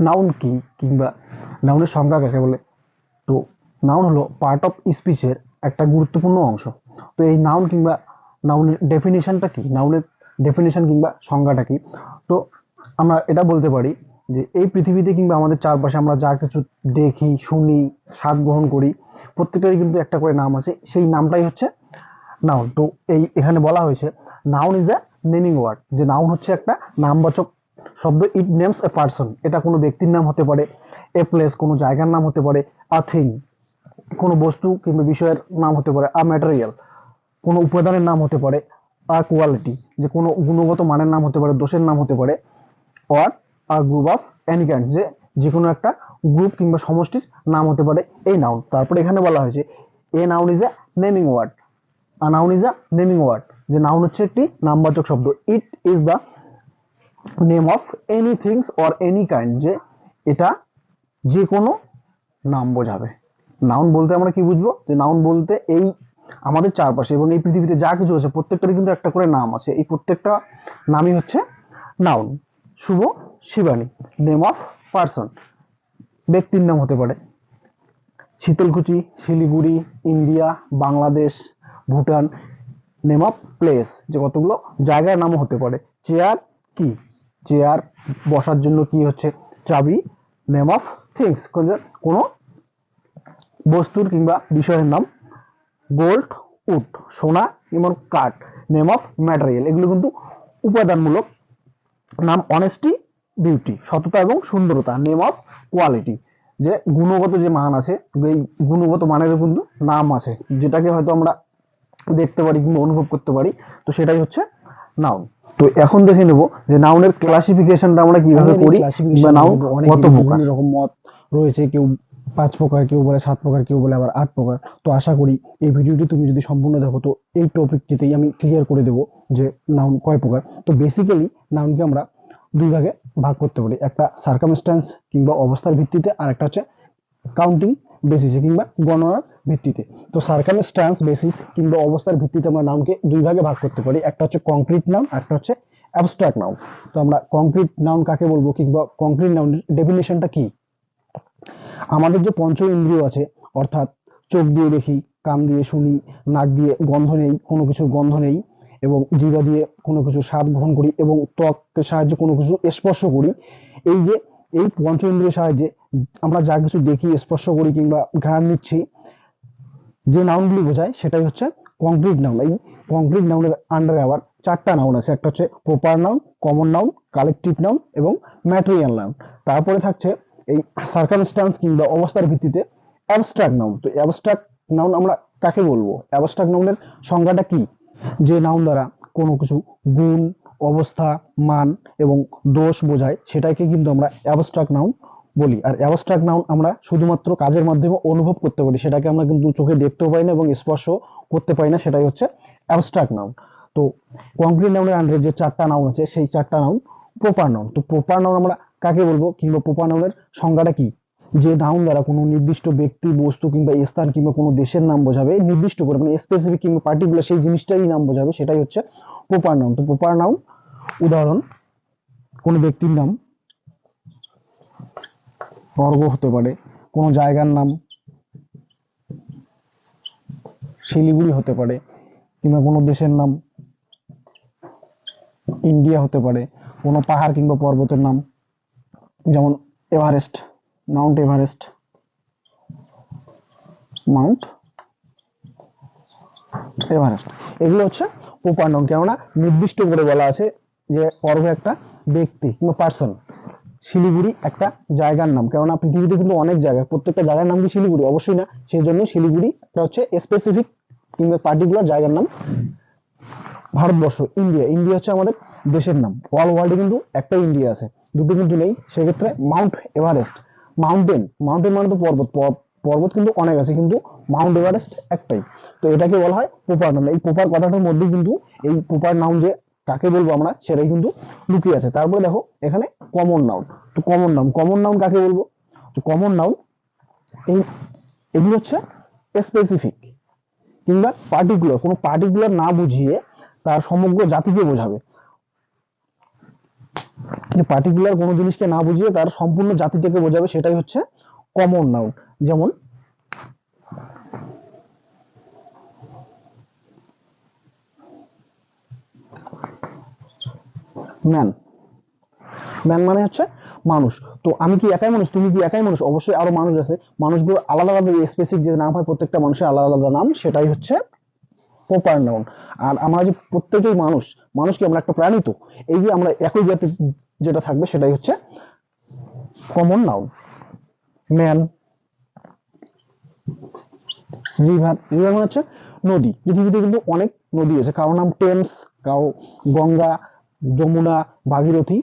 Noun কি কিংবা নাউনের সংজ্ঞা কাকে বলে? তো নাউন হলো পার্ট অফ স্পিচের একটা গুরুত্বপূর্ণ অংশ। তো এই নাউন কিংবা নাউনের ডেফিনিশনটা কি, নাউনের ডেফিনিশন কিংবা সংজ্ঞাটা কি? তো আমরা এটা বলতে পারি যে এই পৃথিবীতে কিংবা আমাদের চারপাশে আমরা যা কিছু দেখি, শুনি, স্বাদ গ্রহণ করি, প্রত্যেকটারই কিন্তু একটা করে নাম আছে, সেই নামটাই হচ্ছে নাউন। তো এই এখানে বলা হয়েছে noun is a naming word, যে নাউন হচ্ছে একটা নামবাচক শব্দ। ইট নেমস এ পার্সন, এটা কোনো ব্যক্তির নাম হতে পারে, এ প্লেস কোনো জায়গার নাম হতে পারে, আ থিং কোনো বস্তু কিংবা বিষয়ের নাম হতে পারে, আ ম্যাটেরিয়াল কোনো উপাদানের নাম হতে পারে, আ কোয়ালিটি যে কোনো গুণগত মানের নাম হতে পারে, দোষের নাম হতে পারে, or a group of any kind যে যে কোনো একটা গ্রুপ কিংবা সমষ্টির নাম হতে পারে এই নাউন। তারপরে এখানে বলা হয়েছে a noun is a naming word, a noun is a naming word, যে নাউন হচ্ছে একটি নামবাচক শব্দ। It is the name of any things or any kind, যে এটা যে কোনো নাম বোঝাবে। নাউন বলতে আমরা কি বুঝবো? যে নাউন বলতে এই আমাদের চারপাশে এবং এই পৃথিবীতে যা কিছু আছে প্রত্যেকটারই কিন্তু একটা করে নাম আছে, এই প্রত্যেকটা নামই হচ্ছে noun. Shubho, Shibani name of person, ব্যক্তির নাম হতে পারে। Sitalkuchi, Siliguri, India, Bangladesh, Bhutan name of place, যে কতগুলো জায়গার নামও হতে পারে। চেয়ার কি, চেয়ার বসার জন্য কি হচ্ছে চাবি। নেম অফ থিংস কোনো বস্তুর কিংবা বিষয়ের নাম। গোল্ড উড সোনা এবং কাঠ নেম অফ ম্যাটেরিয়াল, এগুলো কিন্তু উপাদানমূলক নাম। অনেস্টি বিউটি সততা এবং সুন্দরতা নেম অফ কোয়ালিটি, যে গুণগত যে মান আছে, এই গুণগত মানেরও কিন্তু নাম আছে, যেটাকে হয়তো আমরা দেখতে পারি কিংবা অনুভব করতে পারি, তো সেটাই হচ্ছে নাউন। তো এখন দেখে নেব যে নাউনের ক্লাসিফিকেশনটা আমরা কিভাবে নাউনের এই করি কিংবা ক্লাসিফিকেশনে নাউন কিন্তু কত অনেকেরই প্রকার। বিভিন্ন রকম মত রয়েছে, কেউ 5 প্রকার, কেউ বলে 7 প্রকার, কেউ বলে আবার 8 প্রকার। তো আশা করি এই ভিডিওটি তুমি যদি সম্পূর্ণ দেখো তো এই টপিকটিতেই আমি ক্লিয়ার করে দেবো যে নাউন কয় প্রকার। তো বেসিক্যালি নাউনকে আমরা দুই ভাগে ভাগ করতে পারি, একটা সার্কামস্ট্যান্স কিংবা অবস্থার ভিত্তিতে, আর একটা হচ্ছে কাউন্টিং বেসিসে কিংবা গণনার ভিত্তিতে। তো সার্কামস্ট্যান্স বেসিস কিংবা অবস্থার ভিত্তিতে আমরা নাউনকে দুই ভাগে ভাগ করতে পারি, একটা হচ্ছে কংক্রিট নাউন, একটা হচ্ছে অ্যাবস্ট্রাক্ট নাউন। তো আমরা কংক্রিট নাউন কাকে বলবো কিংবা কংক্রিট নাউনের ডেফিনেশনটা কি? আমাদের যে পঞ্চ ইন্দ্রিয় আছে, অর্থাৎ চোখ দিয়ে দেখি, কান দিয়ে শুনি, নাক দিয়ে গন্ধ নেই, কোনো কিছুর গন্ধ নেই, এবং জিহ্বা দিয়ে কোনো কিছু স্বাদ গ্রহণ করি, এবং ত্বকের সাহায্যে কোনো কিছু স্পর্শ করি। এই যে এই পঞ্চ ইন্দ্রিয়ের সাহায্যে আমরা যা কিছু দেখি, স্পর্শ করি কিংবা ঘ্রাণ নিচ্ছি, যে নাউনগুলি বোঝায় সেটাই হচ্ছে কংক্রিট নাউন। এই কংক্রিট নাউনের আন্ডারে আবার 4টা নাউন আছে, একটা হচ্ছে proper noun, common noun, collective noun এবং ম্যাটেরিয়াল নাউন। তারপরে থাকছে এই সার্কামস্ট্যান্স কিংবা অবস্থার ভিত্তিতে অ্যাবস্ট্রাক্ট নাউন। তো অ্যাবস্ট্রাক্ট নাউন আমরা কাকে বলবো? অ্যাবস্ট্রাক্ট নাউনের সংজ্ঞাটা কি? যে নাউন দ্বারা কোনো কিছু গুণ, অবস্থা, মান এবং দোষ বোঝায়, সেটাকে কিন্তু আমরা অ্যাবস্ট্রাক্ট নাউন বলি। আর অ্যাবস্ট্রাক্ট নাউন আমরা শুধুমাত্র কাজের মাধ্যমে অনুভব করতে পারি, সেটাকে আমরা কিন্তু চোখে দেখতেও পাই না এবং স্পর্শ করতে পারি না, সেটাই হচ্ছে অ্যাবস্ট্রাক্ট নাউন। তো কংক্রিট নাউনের আন্ডারে যে 4টা নাউন আছে, সেই 4টা নাউন প্রপার নাউন। তো প্রপার নাউন আমরা কাকে বলবো কিংবা প্রপার নাউনের সংজ্ঞাটা কি? যে নাউন দ্বারা কোনো নির্দিষ্ট ব্যক্তি, বস্তু কিংবা স্থান কিংবা কোনো দেশের নাম বোঝাবে, নির্দিষ্ট করে মানে স্পেসিফিক কিংবা পার্টিকুলার সেই জিনিসটারই নাম বোঝাবে, সেটাই হচ্ছে প্রপার নাউন। তো প্রপার নাউন উদাহরণ, কোনো ব্যক্তির নাম, স্বর্গ হতে পারে, কোনো জায়গার নাম শিলিগুড়ি হতে পারে, কিংবা কোনো দেশের নাম ইন্ডিয়া হতে পারে, কোনো পাহাড় কিংবা পর্বতের নাম যেমন Everest, Mount Everest, Mount Everest, এগুলো হচ্ছে প্রপার নাউন। কেননা নির্দিষ্ট করে বলা আছে যে স্বর্গ একটা ব্যক্তি কিংবা পার্সন, শিলিগুড়ি একটা জায়গার নাম। কেননা পৃথিবীতে কিন্তু অনেক জায়গা, প্রত্যেকটা জায়গার নাম কি শিলিগুড়ি? অবশ্যই না। সেই জন্য শিলিগুড়ি একটা হচ্ছে স্পেসিফিক কিংবা পার্টিকুলার জায়গার নাম। ভারতবর্ষ, ইন্ডিয়া, ইন্ডিয়া হচ্ছে আমাদের দেশের নাম। অল ওয়ার্ল্ডে কিন্তু একটা ইন্ডিয়া আছে, দুটো কিন্তু নেই। সেক্ষেত্রে মাউন্ট এভারেস্ট, মাউন্টেন, মাউন্টেন মানে তো পর্বত, পর্বত কিন্তু অনেক আছে, কিন্তু মাউন্ট এভারেস্ট একটাই। তো এটাকে বলা হয় প্রপার নাউন। এই প্রপার কথাটার মধ্যে কিন্তু এই প্রপার নাউন যে কাকে বলবো আমরা সেটাই কিন্তু লুকিয়ে আছে। তারপরে দেখো এখানে কমন নাউন। তো কমন নাউন, কমন নাউন কাকে বলবো? তো কমন নাউন এই এগুলো হচ্ছে স্পেসিফিক কিংবা পার্টিকুলার, কোনো পার্টিকুলার না বুঝিয়ে তার সমগ্র জাতিকে বোঝাবে। পার্টিকুলার কোনো জিনিসকে না বুঝিয়ে তার সম্পূর্ণ জাতিটাকে বোঝাবে, সেটাই হচ্ছে কমন নাউন। যেমন ম্যান, ম্যান মানে হচ্ছে মানুষ। তো আমি কি একাই মানুষ, তুমি কি একাই মানুষ? অবশ্যই আরো মানুষ আছে, মানুষগুলো আলাদা আলাদা স্পেসিফিক যে নাম হয়, প্রত্যেকটা মানুষের আলাদা আলাদা নাম, সেটাই হচ্ছে প্রপার নাউন। আর আমরা যে প্রত্যেকেই মানুষ, মানুষ কি আমরা একটা প্রাণী? তো এই যে আমরা একই জাতি যেটা থাকবে সেটাই হচ্ছে common noun. Man, river, river মানে হচ্ছে নদী। পৃথিবীতে কিন্তু অনেক নদী আছে, কারো নাম টেমস, কারো গঙ্গা, যমুনা, ভাগীরথী।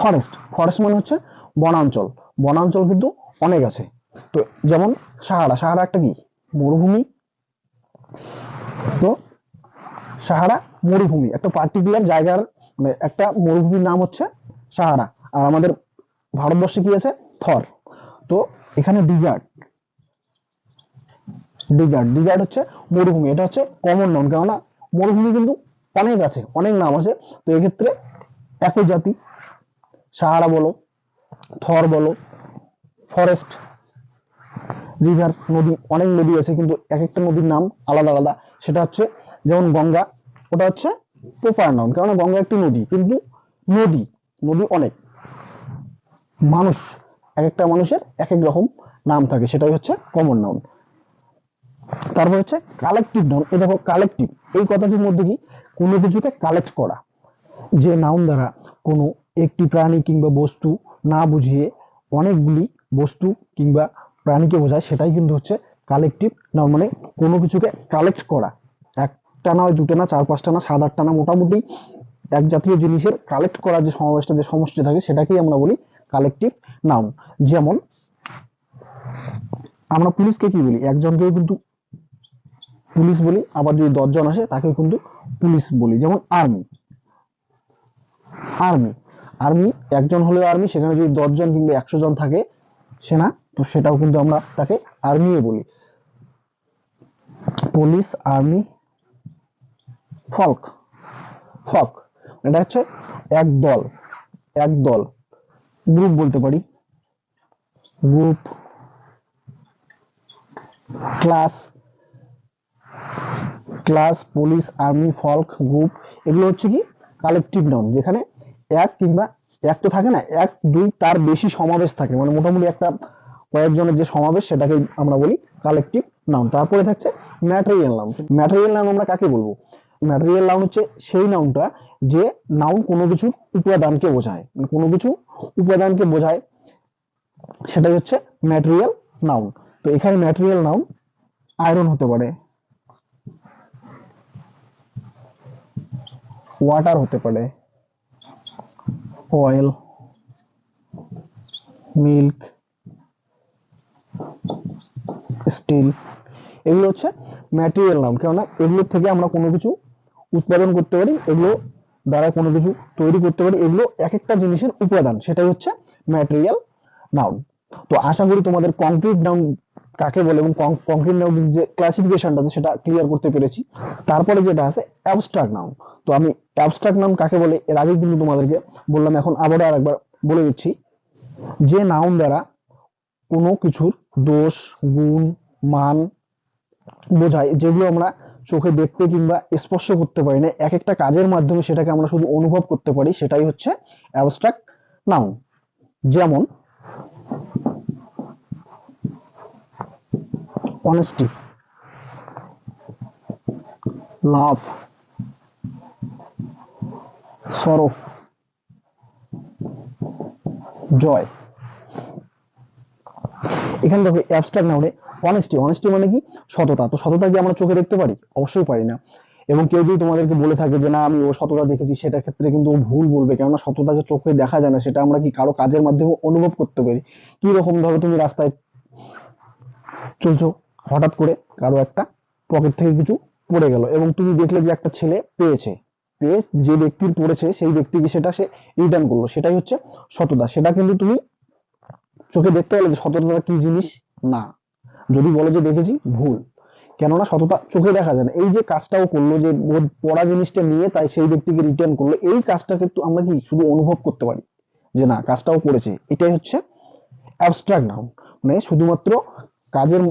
ফরেস্ট, ফরেস্ট মানে হচ্ছে বনাঞ্চল। বনাঞ্চল কিন্তু অনেক আছে। তো যেমন সাহারা, সাহারা একটা কি? মরুভূমি। তো সাহারা মরুভূমি, একটা পার্টিকুলার জায়গার মানে একটা মরুভূমির নাম হচ্ছে সাহারা। আর আমাদের ভারতবর্ষে কি আছে? থর। তো এখানে ডিজার্ট, ডিজার্ট, ডিজার্ট হচ্ছে মরুভূমি। এটা হচ্ছে কমন নাউন, কেননা মরুভূমি কিন্তু অনেক আছে, অনেক নাম আছে। তো এক্ষেত্রে একই জাতি, সাহারা বলো, থর বলো, ফরেস্ট, রিভার, নদী, অনেক নদী আছে কিন্তু এক একটা নদীর নাম আলাদা আলাদা। সেটা হচ্ছে যেমন গঙ্গা, ওটা হচ্ছে প্রপার নাউন, কারণ গঙ্গা একটি নদী, কিন্তু নদী, নদী অনেক। মানুষ, এক একটা মানুষের এক এক রকম নাম থাকে, সেটাই হচ্ছে কমন নাউন। তারপর হচ্ছে কালেকটিভ নাউন। এই দেখো কালেকটিভ, এই কথাটির মধ্যে কি? কোনো কিছুকে কালেক্ট করা। যে নাউন দ্বারা কোনো একটি প্রাণী কিংবা বস্তু না বুঝিয়ে অনেকগুলি বস্তু কিংবা প্রাণীকে বোঝায়, সেটাই কিন্তু হচ্ছে কালেকটিভ নাউন। মানে কোনো কিছুকে কালেক্ট করা, একটা নয়, দুটো না, চার পাঁচটা না, সাত আটটা না, মোটামুটি এক জাতীয় জিনিসের কালেক্ট করা যে সমাবেশটা, যে সমষ্টি থাকে, সেটাকেই আমরা বলি কালেকটিভ নাউন। যেমন আমরা পুলিশকে কি বলি? একজনকেও কিন্তু পুলিশ বলি, আবার যদি 10 জন আসে তাকেও কিন্তু পুলিশ বলি। যেমন আর্মি, আর্মি, আর্মি একজন হলেও আর্মি, সেখানে যদি 10 জন কিংবা 100 জন থাকে সেনা, তো সেটাও কিন্তু আমরা তাকে আর্মিও বলি। পুলিশ, আর্মি, ফল্ক, ফক, এটা হচ্ছে এক দল, এক দল। গ্রুপ বলতে পারি, group, class, class, police, army, flock, group, এগুলো হচ্ছে কি? কালেকটিভ নাউন, যেখানে এক কিংবা এক তো থাকে না, এক দুই তার বেশি সমাবেশ থাকে, মানে মোটামুটি একটা কয়েকজনের যে সমাবেশ, সেটাকে আমরা বলি কালেকটিভ নাউন। তারপরে থাকছে ম্যাটেরিয়াল নাউন। ম্যাটেরিয়াল নাউন আমরা কাকে বলবো? ম্যাটেরিয়াল নাউন হচ্ছে সেই নাউনটা যে নাউন কোনো কিছুর উপাদানকে বোঝায়, মানে কোনো কিছু উপাদানকে বোঝায়, সেটাই হচ্ছে ম্যাটেরিয়াল নাউন। তো এখানে ম্যাটেরিয়াল নাউন আয়রন হতে পারে, ওয়াটার হতে পারে, অয়েল, মিল্ক, স্টিল, এগুলো হচ্ছে ম্যাটেরিয়াল নাউন। কেননা এগুলোর থেকে আমরা কোনো কিছু উৎপাদন করতে পারি, এগুলো দ্বারা কোনো কিছু তৈরি করতে পারি, এগুলো এক একটা জিনিসের উপাদান, সেটাই হচ্ছে ম্যাটেরিয়াল নাউন। তো আশা করি তোমাদের কংক্রিট নাউন কাকে বলে এবং কংক্রিট নাউন যে ক্লাসিফিকেশনটা আছে সেটা ক্লিয়ার করতে পেরেছি। তারপরে যেটা আছে অ্যাবস্ট্রাক্ট নাউন। তো আমি অ্যাবস্ট্রাক্ট নাউন কাকে বলে এর আগে কিন্তু তোমাদেরকে বললাম, এখন আবারও আরেকবার বলে দিচ্ছি। যে নাউন দ্বারা কোনো কিছুর দোষ, গুণ, মান বোঝায়, যেগুলো আমরা চোখে দেখতে কিংবা স্পর্শ করতে পারি না, এক একটা কাজের মাধ্যমে সেটাকে আমরা শুধু অনুভব করতে পারি, সেটাই হচ্ছে অ্যাবস্ট্রাক্ট নাউন। যেমন অনেস্টি, লাভ, সরো, জয়। এখানে দেখো অ্যাবস্ট্রাক্ট নাউনে অনেস্টি, অনেস্টি মানে কি? সততা। তো সততা কি আমরা চোখে দেখতে পারি? অবশ্যই পারি না। এবং কেউ যদি তোমাদেরকে বলে থাকে যে না আমি ও সততা দেখেছি, সেটার ক্ষেত্রে কিন্তু ও ভুল বলবে, কেননা সততাকে চোখে দেখা যায় না, সেটা আমরা কি কারো কাজের মাধ্যমে অনুভব করতে পারি। কি রকম? ধরো তুমি রাস্তায় চলছো, হঠাৎ করে কারো একটা পকেট থেকে কিছু পড়ে গেল এবং তুমি দেখলে যে একটা ছেলে পেয়েছে, পেয়ে যে ব্যক্তির পড়েছে সেই ব্যক্তিকে সেটা সে রিটার্ন করলো, সেটাই হচ্ছে সততা। সেটা কিন্তু তুমি চোখে দেখতে পেলে যে সততা কি জিনিস? না। যদি বলো যে দেখেছি, ভুল। কেননা সততা চোখে দেখা যায় না। এই যে কাজটাও করলো, যে ওর পড়া জিনিসটা নিয়ে তাই সেই ব্যক্তিকে রিটার্ন করলো, এই কাজটাকে তো আমরা কি শুধু অনুভব করতে পারি যে না কাজটাও করেছে, এটাই হচ্ছে অ্যাবস্ট্রাক্ট নাউন। মানে শুধুমাত্র কাজের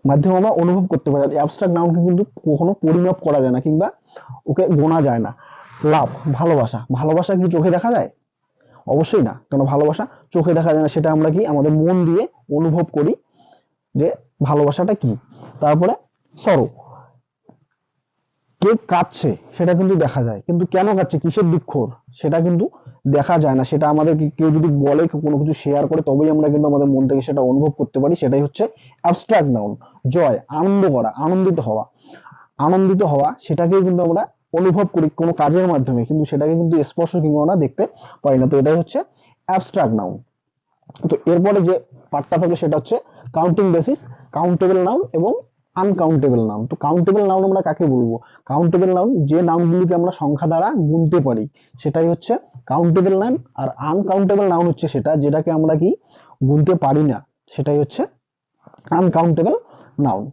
মাধ্যমে আমরা অনুভব করতে পারি। অ্যাবস্ট্রাক্ট নাউনকে কিন্তু কখনো পরিমাপ করা যায় না কিংবা ওকে গোনা যায় না। লাভ, ভালোবাসা, ভালোবাসা কি চোখে দেখা যায়? অবশ্যই না, কারণ ভালোবাসা চোখে দেখা যায় না, সেটা আমরা কি আমাদের মন দিয়ে অনুভব করি যে ভালোবাসাটা কি। তারপরে সরো, কে কাঁদছে সেটা কিন্তু দেখা যায়, কিন্তু কেন কাঁদছে, কিসের দুঃখ, সেটা কিন্তু দেখা যায় না। সেটা আমাদের কেউ যদি বলে, কোনো কিছু শেয়ার করে, তবেই আমরা কিন্তু আমাদের মন থেকে সেটা অনুভব করতে পারি, সেটাই হচ্ছে অ্যাবস্ট্রাক্ট নাউন। জয়, আনন্দ করা, আনন্দিত হওয়া, আনন্দিত হওয়া সেটাকেই কিন্তু আমরা অনুভব করি কোনো কাজের মাধ্যমে, কিন্তু সেটাকে কিন্তু স্পর্শ কিংবা আমরা দেখতে পারি না। তো এটাই হচ্ছে অ্যাবস্ট্রাক্ট নাউন। তো এরপরে যে পার্টটা থাকে সেটা হচ্ছে কাউন্টিং বেসিস, কাউন্টেবল নাউন এবং আনকাউন্টেবল নাউন। তো কাউন্টেবল নাউন আমরা কাকে বলবো? কাউন্টেবল নাউন যে নাউনগুলিকে আমরা সংখ্যা দ্বারা গুনতে পারি, সেটাই হচ্ছে কাউন্টেবল নাউন। আর আনকাউন্টেবল নাউন হচ্ছে সেটা যেটাকে আমরা কি গুনতে পারি না, সেটাই হচ্ছে আনকাউন্টেবল নাউন।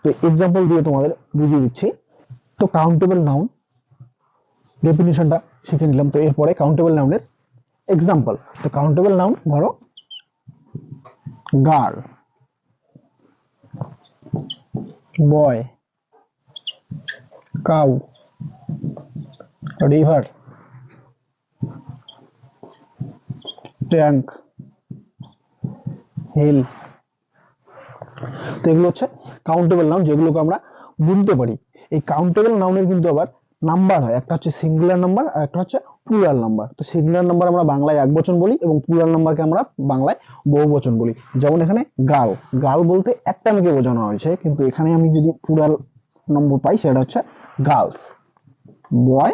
তো এক্সাম্পল দিয়ে তোমাদের বুঝিয়ে দিচ্ছি। তো কাউন্টেবল নাউন ডেফিনিশনটা শিখে নিলাম। তো এরপরে কাউন্টেবল নাউনের এক্সাম্পল। তো কাউন্টেবল নাউন ধরো গার্ল, বয়, কাউ, রিভার, ট্যাঙ্ক, হিল। তো এগুলো হচ্ছে কাউন্টেবল নাউন যেগুলোকে আমরা গুনতে পারি। এই কাউন্টেবল নাউনের কিন্তু আবার নাম্বার হয়, একটা হচ্ছে সিঙ্গুলার নাম্বার আর একটা হচ্ছে প্লুরাল নাম্বার। তো সিঙ্গুলার নাম্বার আমরা বাংলায় একবচন বলি এবং প্লুরাল নাম্বারকে আমরা বাংলায় বহুবচন বলি। যেমন এখানে গার্ল, গার্ল বলতে একটা মেয়েকে বোঝানো হয়েছে, কিন্তু এখানে আমি যদি প্লুরাল নম্বর পাই সেটা হচ্ছে গার্লস, বয়,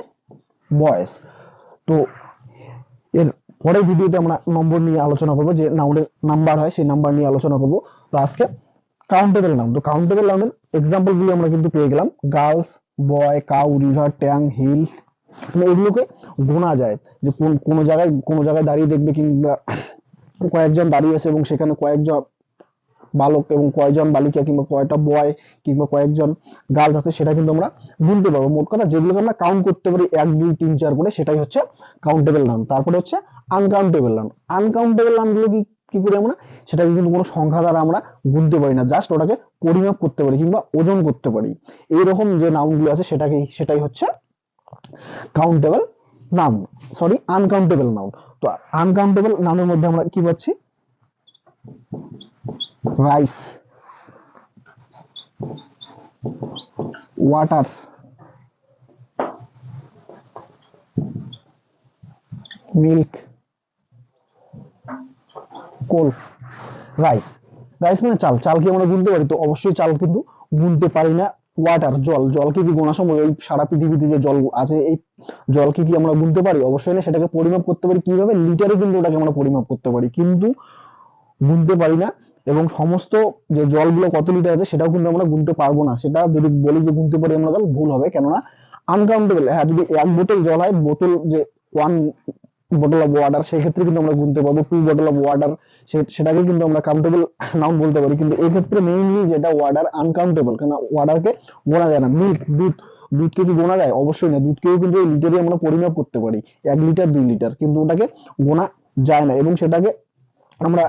বয়েস। তো এর পরের ভিডিওতে আমরা নম্বর নিয়ে আলোচনা করবো, যে নাউনের নাম্বার হয় সেই নাম্বার নিয়ে আলোচনা করবো। তো আজকে কাউন্টেবল নাউন। তো কাউন্টেবল নাউনের এক্সাম্পল গুলো আমরা কিন্তু পেয়ে গেলাম, গার্লস, বয়, কাউ, রিভার, ট্যাং, হিল। মানে এগুলোকে গোনা যায়, যে কোনো জায়গায় দাঁড়িয়ে দেখবে কিংবা কয়েকজন দাঁড়িয়ে আছে এবং সেখানে কয়েকজন বালক এবং কয়েকজন বালিকা কিংবা কয়টা বয় কিংবা কয়েকজন গার্লস আছে, সেটা কিন্তু আমরা গুনতে পারবো। মোট কথা যেগুলোকে আমরা কাউন্ট করতে পারি 1 2 3 4 করে, সেটাই হচ্ছে কাউন্টেবল নাউন। তারপরে হচ্ছে আনকাউন্টেবল নাউন। আনকাউন্টেবল নাউনগুলো কি কি করি আমরা? সেটাকে কিন্তু কোনো সংখ্যা দ্বারা আমরা গুনতে পারি না, জাস্ট ওটাকে পরিমাপ করতে পারি কিংবা ওজন করতে পারি। এইরকম যে নাউনগুলো আছে সেটাই হচ্ছে countable noun, sorry uncountable noun. তো আনকাউন্টেবল নাউনের মধ্যে আমরা কি পাচ্ছি? রাইস, ওয়াটার, মিল্ক, কোল। রাইস, রাইস মানে চাল, চাল কি আমরা গুনতে পারি? তো অবশ্যই চাল কিন্তু গুনতে পারি না। ওয়াটার, জল, জলকে কি গোনা সম্ভব? এই সারা পৃথিবীতে যে জল আছে, এই জলকে কি আমরা গুনতে পারি? অবশ্যই না। সেটাকে পরিমাপ করতে পারি কিভাবে? লিটারে কিন্তু ওটাকে আমরা পরিমাপ করতে পারি, কিন্তু গুনতে পারি না। এবং সমস্ত যে জলগুলো কত লিটার আছে সেটাও কিন্তু আমরা গুনতে পারবো না। সেটা যদি বলি যে গুনতে পারি আমরা, তাহলে ভুল হবে, কেননা আনকাউন্টেবল। হ্যাঁ, যদি 1 বোতল জল হয়, বোতল যে 1 বটল অফ ওয়াটার, সেক্ষেত্রে কিন্তু আমরা গুনতে পারবো। 2 বটল অফ ওয়াটার, সেটাকে কিন্তু আমরা কাউন্টেবল নাউন বলতে পারি। কিন্তু এই ক্ষেত্রে মেইনলি যেটা ওয়াটার আনকাউন্টেবল, কারণ ওয়াটারকে গোনা যায় না। মিল্ক, দুধ, দুধকে কি গোনা যায়? অবশ্যই না। দুধকেও কিন্তু এই লিটারে আমরা পরিমাপ করতে পারি, 1 লিটার 2 লিটার, কিন্তু ওটাকে গোনা যায় না। এবং সেটাকে আমরা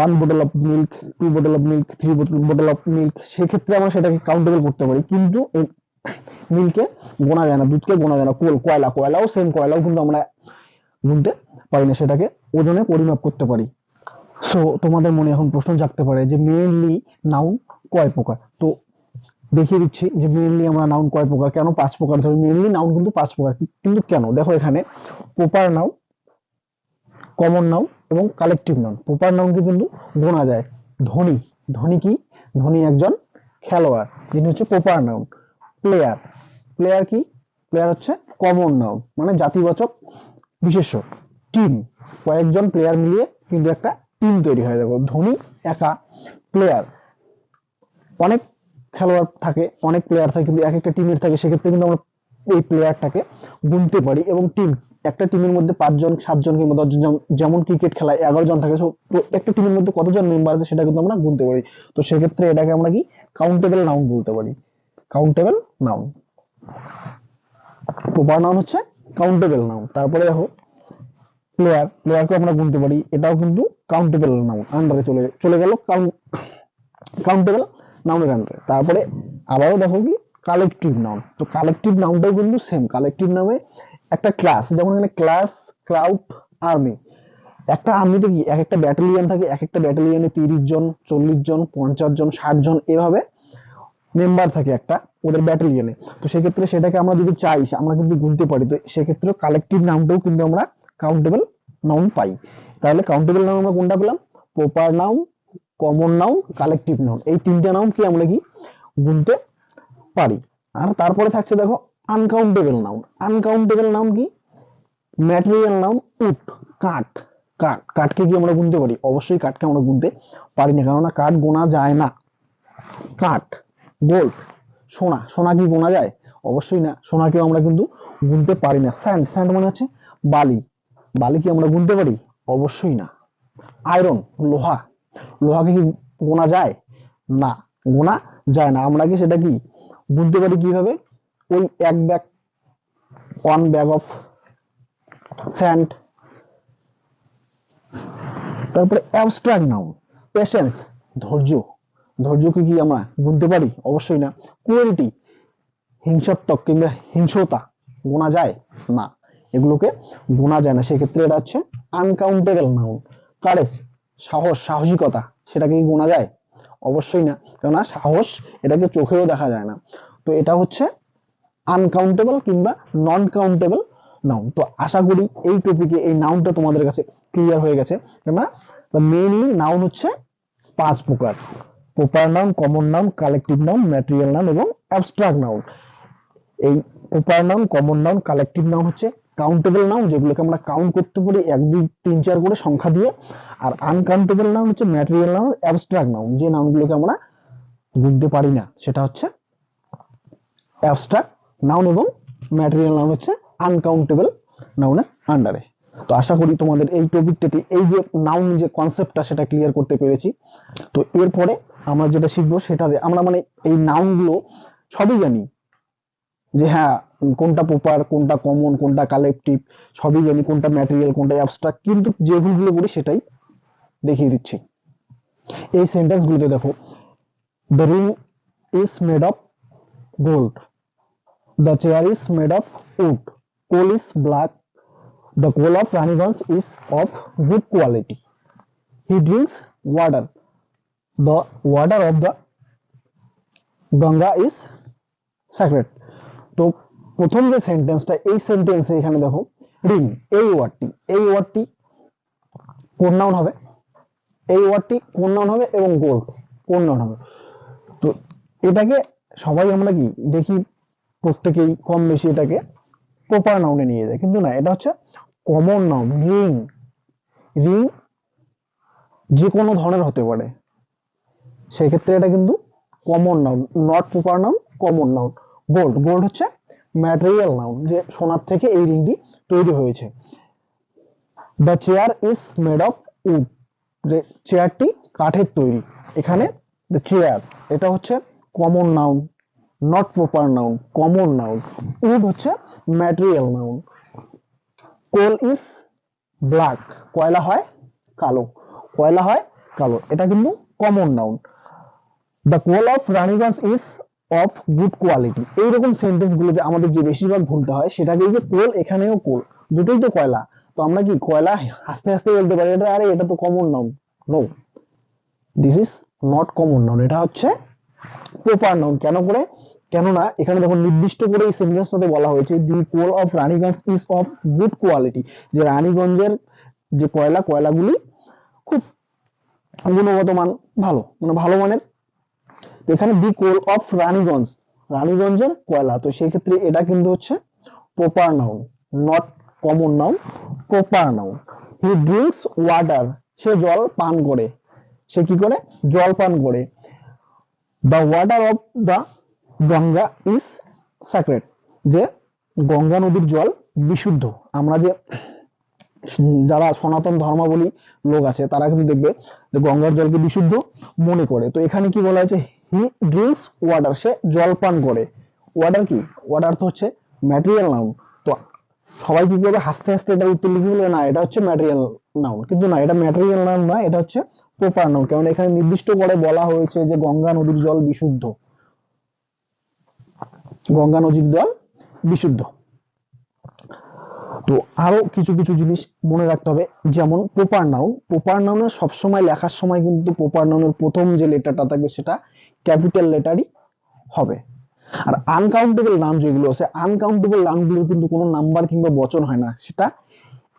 1 bottle of milk, 2 bottle of milk, 3 bottle of milk, সেক্ষেত্রে আমরা সেটাকে কাউন্টেবল করতে পারি, কিন্তু মিল্কে গোনা যায় না, দুধকে গোনা যায় না। কোল, কয়লা, কয়লাও সেম, কয়লাও কিন্তু আমরা গুনতে পারি না, সেটাকে ওজনে পরিমাপ করতে পারি। সো তোমাদের মনে এখন প্রশ্ন জাগতে পারে যে মেইনলি নাউন কয় প্রকার? তো দেখিয়ে দিচ্ছি যে মেইনলি আমরা নাউন কয় প্রকার, কেন 5 প্রকার ধরি। মেইনলি নাউন কিন্তু 5 প্রকার, কিন্তু কেন? দেখো এখানে প্রপার নাউন, কমন নাউন এবং কালেকটিভ নাউন। প্রপার নাউনকে কিন্তু গোনা যায়। ধনী, ধনী কি? ধনী একজন খেলোয়াড়, যিনি হচ্ছে প্রপার নাউন। প্লেয়ার, প্লেয়ার কি? প্লেয়ার হচ্ছে কমন নাউন, মানে জাতিবাচক বিশেষ্য। টিম, কয়েকজন প্লেয়ার মিলিয়ে কিন্তু একটা টিম তৈরি হয়। দেখো, ধনী একা, প্লেয়ার অনেক খেলোয়াড় থাকে, অনেক প্লেয়ার থাকে, কিন্তু এক একটা টিমের থাকে, সেক্ষেত্রে কিন্তু আমরা এই প্লেয়ারটাকে গুনতে পারি। এবং টিম, একটা টিমের মধ্যে 5 জন 7 জন কিংবা 10 জন, যেমন ক্রিকেট খেলায় 11 জন থাকে, তো একটা টিমের মধ্যে কতজন মেম্বার আছে সেটা কিন্তু আমরা গুনতে পারি। তো সেক্ষেত্রে এটাকে আমরা কি কাউন্টেবল নাউন বলতে পারি, কাউন্টেবল নাউন। প্রপার নাউন হচ্ছে কাউন্টেবল নাউন। তারপরে দেখো প্লেয়ারকে আমরা গুনতে পারি, এটাও কিন্তু কাউন্টেবল নাউন আন্ডারে চলে চলে গেল কাউন্টেবল নাউনের আন্ডারে। তারপরে আবারও দেখো কি কালেকটিভ নাউন। তো কালেকটিভ নাউনটাও কিন্তু সেম। কালেকটিভ নামে একটা ক্লাস, যেমন এখানে ক্লাস, ক্রাউড, আর্মি। একটা আর্মিতে কি এক একটা ব্যাটালিয়ন থাকে, এক একটা ব্যাটালিয়নে 30 জন, 40 জন, 50 জন, 60 জন এভাবে মেম্বার থাকে একটা ওদের ব্যাটালিয়নে। তো সেক্ষেত্রে সেটাকে আমরা যদি চাই আমরা কিন্তু গুনতে পারি। তো সেক্ষেত্রে কালেকটিভ নাউনটাও কিন্তু আমরা কাউন্টেবল নাউন পাই। তাহলে কাউন্টেবল নাউন আমরা কোনটা পেলাম? Proper noun, common noun, collective noun. এই তিনটা নাউন কি আমরা কি গুনতে পারি। আর তারপরে থাকছে দেখো আনকাউন্টেবল নাউন। আনকাউন্টেবল নাউন কি? ম্যাটেরিয়াল নাউন উড, কাঠ। কাঠকে কি আমরা গুনতে পারি? অবশ্যই কাঠকে আমরা গুনতে পারি না, কেননা কাঠ গোনা যায় না। কাঠ, গোল্ড, সোনা কি গোনা যায়? অবশ্যই না, সোনাকেও আমরা কিন্তু গুনতে পারি না। স্যান্ড মানে হচ্ছে বালি কি আমরা গুনতে পারি? অবশ্যই না। আয়রন, লোহাকে কি গোনা যায়? না, গোনা যায় না। আমরা কি সেটা কি গুনতে পারি কিভাবে? ওই ওয়ান ব্যাগ অফ স্যান্ড। তারপরে অ্যাবস্ট্রাক্ট নাউন, পেশেন্স, ধৈর্যকে কি আমরা গুনতে পারি? অবশ্যই না। ক্রুয়েলটি, হিংসাত্মক কিংবা হিংসতা গোনা যায় না, এগুলোকে গোনা যায় না। সেক্ষেত্রে এটা হচ্ছে আনকাউন্টেবল নাউন। কারেজ, সাহসিকতা, সেটাকে কি গোনা যায়? অবশ্যই না, কেননা সাহস এটাকে চোখেও দেখা যায় না। তো এটা হচ্ছে আনকাউন্টেবল কিংবা নন কাউন্টেবল নাউন। তো আশা করি এই টপিকে এই নাউনটা তোমাদের কাছে ক্লিয়ার হয়ে গেছে। কেননা মেইনলি নাউন হচ্ছে 5 প্রকার: proper noun, common noun, collective noun, material noun এবং অ্যাবস্ট্রাক্ট নাউন। এই proper noun, common noun, collective noun হচ্ছে কাউন্টেবল নাউন, যেগুলোকে আমরা কাউন্ট করতে পারি 1 2 3 4 করে সংখ্যা দিয়ে। আর আনকাউন্টেবল নাউন হচ্ছে ম্যাটেরিয়াল নাউন, অ্যাবস্ট্রাক্ট নাউন, যে নাউনগুলোকে আমরা গুনতে পারি না, সেটা হচ্ছে অ্যাবস্ট্রাক্ট নাউন। এবং ম্যাটেরিয়াল নাউন হচ্ছে আনকাউন্টেবল নাউনের আন্ডারে। তো আশা করি তোমাদের এই টপিকটাতে এই যে নাউন যে কনসেপ্টটা সেটা ক্লিয়ার করতে পেরেছি। তো এরপরে আমরা যেটা শিখবো সেটাতে আমরা মানে এই নাউনগুলো সবই জানি, যে হ্যাঁ কোনটা প্রপার, কোনটা কমন, কোনটা কালেকটিভ, সবই জানি, কোনটা ম্যাটেরিয়াল, কোনটা অ্যাবস্ট্রাক্ট, কিন্তু যে ভুলগুলো করি সেটাই দেখিয়ে দিচ্ছি। এই সেন্টেন্স গুলোতে দেখো, the room is made of gold, the chair is made of wood, coal is black, the coal of Raniganj is of good quality, he drinks water, the water of the Ganga is sacred. তো প্রথম যে সেন্টেন্সটা, এই সেন্টেন্সে এখানে দেখো ring, এই ওয়ার্ডটি কোন নাউন হবে? এই ওয়ার্ডটি কোন নাউন হবে এবং গোল্ড কোন নাউন হবে? তো এটাকে সবাই আমরা কি দেখি, প্রত্যেকেই কম বেশি এটাকে প্রপার নাউনে নিয়ে যায়, কিন্তু না, এটা হচ্ছে কমন নাউন। রিং যে কোনো ধরনের হতে পারে, সেক্ষেত্রে এটা কিন্তু common noun, not proper noun, common noun. Gold হচ্ছে ম্যাটেরিয়াল নাউন, যে সোনার থেকে এই রিংটি তৈরি হয়েছে। The chair is made of wood, যে চেয়ারটি কাঠের তৈরি। এখানে দ্য চেয়ার এটা হচ্ছে common noun, not proper noun, common noun. Wood হচ্ছে material noun. Coal is black, কয়লা হয় কালো, এটা কিন্তু common noun. The coal of Raniganj is of good quality. এইরকম সেন্টেন্স গুলো যে আমাদের যে বেশিরভাগ ভুলটা হয়, সেটাকে যে কোল, এখানেও কোল, দুটোই তো কয়লা। তো আমরা কি কয়লা হাসতে হাসতে বলতে পারি এটা, আরে এটা তো common noun? No, this is not common noun, এটা হচ্ছে প্রপার নাউন। কেননা এখানে দেখো নির্দিষ্ট করে এই সেন্টেন্সটাতে বলা হয়েছে the coal of Raniganj is of good quality, যে রানীগঞ্জের যে কয়লাগুলি খুব গুণগত মান ভালো, মানে ভালো মানের। এখানে দি কোল অফ রানীগঞ্জের কয়লা। তো সেই ক্ষেত্রে এটা কিন্তু হচ্ছে proper noun, not common noun, proper noun. He drinks water, সে জল পান করে। সে কি করে? জল পান করে। The water of the Ganga is sacred, যে গঙ্গা নদীর জল বিশুদ্ধ। আমরা যে যারা সনাতন ধর্মাবলী লোক আছে তারা কিন্তু দেখবে যে গঙ্গার জলকে বিশুদ্ধ মনে করে। তো এখানে কি বলা আছে, হি ড্রিঙ্কস ওয়াটার, সে জল পান করে। ওয়াটার কি, ওয়াটার তো হচ্ছে ম্যাটেরিয়াল নাউন। তো সবাই কি করবে, হাসতে হাসতে এটা উত্তর লিখে বলবে না এটা হচ্ছে ম্যাটেরিয়াল নাউন, কিন্তু না, এটা ম্যাটেরিয়াল নাউন না, এটা হচ্ছে প্রপার নাউন। কারণ এখানে নির্দিষ্ট করে বলা হয়েছে যে গঙ্গা নদীর জল বিশুদ্ধ, গঙ্গা নদীর জল বিশুদ্ধ। তো আরো কিছু কিছু জিনিস মনে রাখতে হবে, যেমন প্রপার নাউন। প্রপার নাউনের সবসময় লেখার সময় কিন্তু প্রপার নাউনের প্রথম যে লেটারটা থাকবে সেটা ক্যাপিটাল লেটারই হবে। আর আনকাউন্টেবল নাম যেগুলো আছে, আনকাউন্টেবল নামগুলোর কিন্তু কোনো নাম্বার কিংবা বচন হয় না, সেটা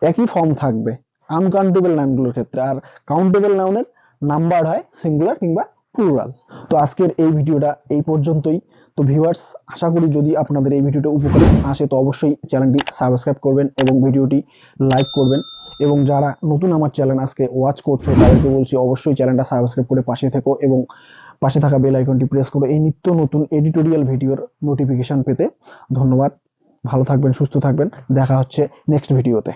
একই ফর্ম থাকবে আনকাউন্টেবল নাউনগুলোর ক্ষেত্রে। আর কাউন্টেবল নাউনের নাম্বার হয় সিঙ্গুলার কিংবা প্লুরাল। তো আজকের এই ভিডিওটা এই পর্যন্তই। তো ভিউয়ার্স, আশা করি যদি আপনাদের এই ভিডিওটা উপকারে আসে তো অবশ্যই চ্যানেলটি সাবস্ক্রাইব করবেন এবং ভিডিওটি লাইক করবেন। এবং যারা নতুন আমার চ্যানেল আজকে ওয়াচ করছো তাদেরকে বলছি অবশ্যই চ্যানেলটা সাবস্ক্রাইব করে পাশে থেকো এবং পাশে থাকা বেল আইকনটি প্রেস করো এই নিত্য নতুন এডিটোরিয়াল ভিডিওর নোটিফিকেশন পেতে। ধন্যবাদ, ভালো থাকবেন, সুস্থ থাকবেন, দেখা হচ্ছে নেক্সট ভিডিওতে।